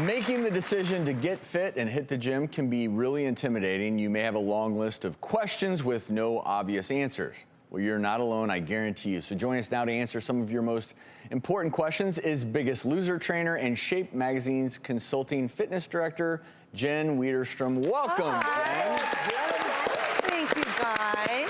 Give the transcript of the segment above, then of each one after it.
Making the decision to get fit and hit the gym can be really intimidating. You may have a long list of questions with no obvious answers. Well, you're not alone, I guarantee you. So join us now to answer some of your most important questions is Biggest Loser trainer and Shape Magazine's consulting fitness director, Jen Widerstrom. Welcome, Jen. Thank you, guys.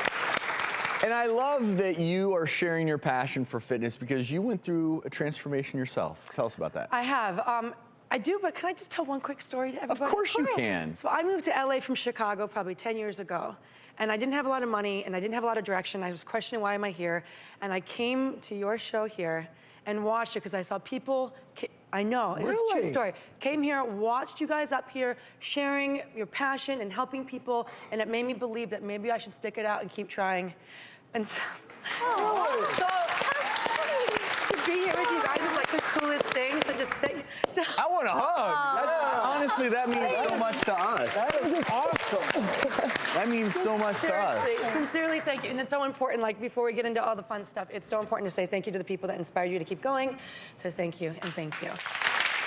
And I love that you are sharing your passion for fitness because you went through a transformation yourself. Tell us about that. I have. I do, but can I just tell one quick story to everybody? Of course you can. So I moved to LA from Chicago probably 10 years ago, and I didn't have a lot of money, and I didn't have a lot of direction. I was questioning, why am I here? And I came to your show here and watched it because I saw people, I know, it's a true story. Came here, watched you guys up here, sharing your passion and helping people, and it made me believe that maybe I should stick it out and keep trying. And so, so to be here with you guys is like the coolest thing. So just thank. I want a hug. Honestly, that means so much to us. That is awesome. That means so much to us. Sincerely, thank you. And it's so important, like before we get into all the fun stuff, it's so important to say thank you to the people that inspired you to keep going. So thank you and thank you.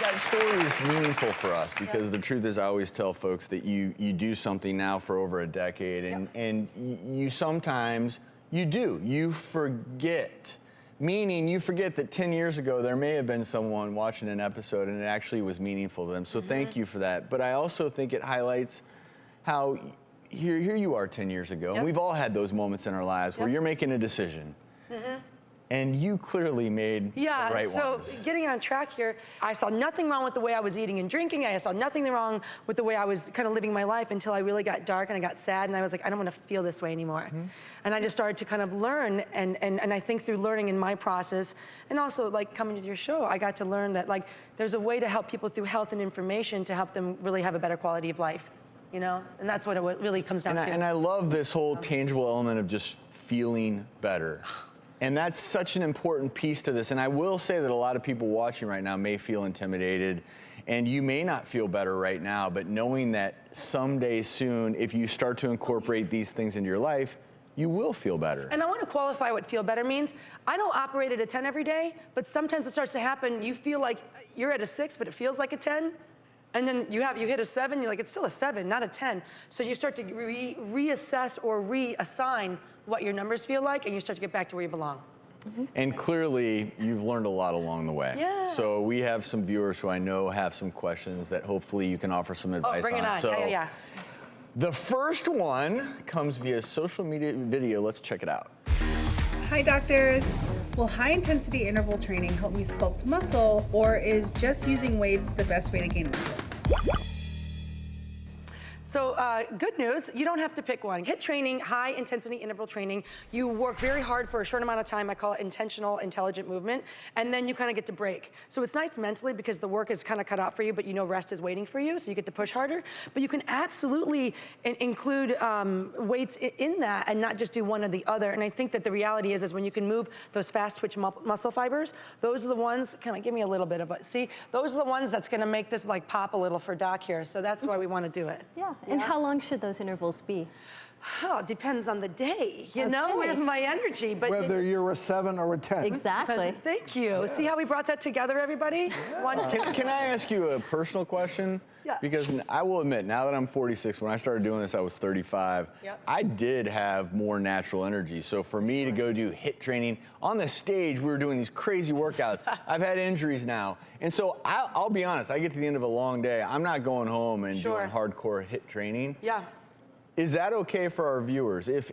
That story is meaningful for us because the truth is I always tell folks that you do something now for over a decade and you sometimes, you forget. Meaning you forget that 10 years ago there may have been someone watching an episode and it actually was meaningful to them. So thank you for that. But I also think it highlights how here you are 10 years ago. And we've all had those moments in our lives where you're making a decision. And you clearly made the right ones. So getting on track here, I saw nothing wrong with the way I was eating and drinking. I saw nothing wrong with the way I was kind of living my life until I really got dark and I got sad and I was like, I don't want to feel this way anymore. And I just started to kind of learn and I think through learning in my process and also like coming to your show, I got to learn that like there's a way to help people through health and information to help them really have a better quality of life, you know? And that's what it really comes down to. And I love this whole tangible element of just feeling better. And that's such an important piece to this. And I will say that a lot of people watching right now may feel intimidated and you may not feel better right now, but knowing that someday soon, if you start to incorporate these things into your life, you will feel better. And I want to qualify what feel better means. I don't operate at a 10 every day, but sometimes it starts to happen. You feel like you're at a 6, but it feels like a 10. And then you hit a 7, you're like, it's still a 7, not a 10. So you start to reassess or reassign what your numbers feel like, and you start to get back to where you belong. And clearly, you've learned a lot along the way. Yeah. So we have some viewers who I know have some questions that hopefully you can offer some advice on. Bring it on. So Yeah. the first one comes via social media video. Let's check it out. Hi doctors. Will high intensity interval training help me sculpt muscle, or is just using weights the best way to gain muscle? So good news, you don't have to pick one. HIIT training, high intensity interval training, you work very hard for a short amount of time. I call it intentional, intelligent movement, and then you kind of get to break. So it's nice mentally because the work is kind of cut out for you, but you know rest is waiting for you, so you get to push harder. But you can absolutely include weights in that and not just do one or the other. And I think that the reality is when you can move those fast twitch muscle fibers, those are the ones, kind of give me a little bit of it. See, those are the ones that's gonna make this like pop a little for Doc here. So that's why we wanna do it. Yeah. And how long should those intervals be? Oh, it depends on the day, you know? Where's my energy? But whether you're a 7 or a 10. Exactly. Thank you. Yes. See how we brought that together, everybody? Yeah. Can I ask you a personal question? Yeah. Because I will admit, now that I'm 46, when I started doing this, I was 35. Yep. I did have more natural energy. So for me to go do HIIT training, on the stage, we were doing these crazy workouts. I've had injuries now. And so I'll be honest, I get to the end of a long day. I'm not going home and doing hardcore HIIT training. Yeah. Is that okay for our viewers? If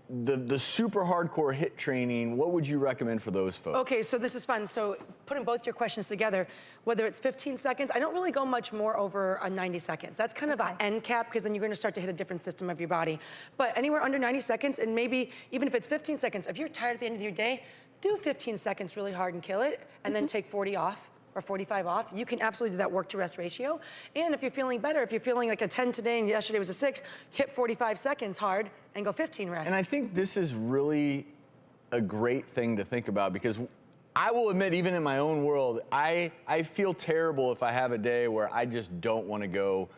the super hardcore HIIT training, what would you recommend for those folks? Okay, so this is fun. So putting both your questions together, whether it's 15 seconds, I don't really go much more over 90 seconds. That's kind of an end cap because then you're gonna start to hit a different system of your body. But anywhere under 90 seconds, and maybe even if it's 15 seconds, if you're tired at the end of your day, do 15 seconds really hard and kill it, and then take 40 off. Or 45 off, you can absolutely do that work to rest ratio. And if you're feeling better, if you're feeling like a 10 today and yesterday was a 6, hit 45 seconds hard and go 15 rest. And I think this is really a great thing to think about because I will admit, even in my own world, I feel terrible if I have a day where I just don't want to go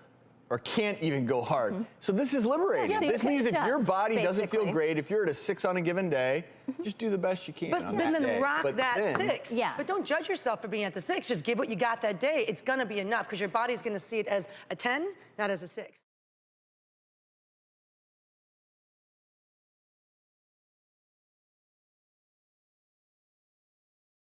or can't even go hard. So this is liberating. Yeah, so you this can means if your adjust, body doesn't feel basically. great, if you're at a 6 on a given day, just do the best you can But on that then day. rock But that then- 6. Yeah. But don't judge yourself for being at the 6. Just give what you got that day. It's gonna be enough because your body's gonna see it as a 10, not as a 6.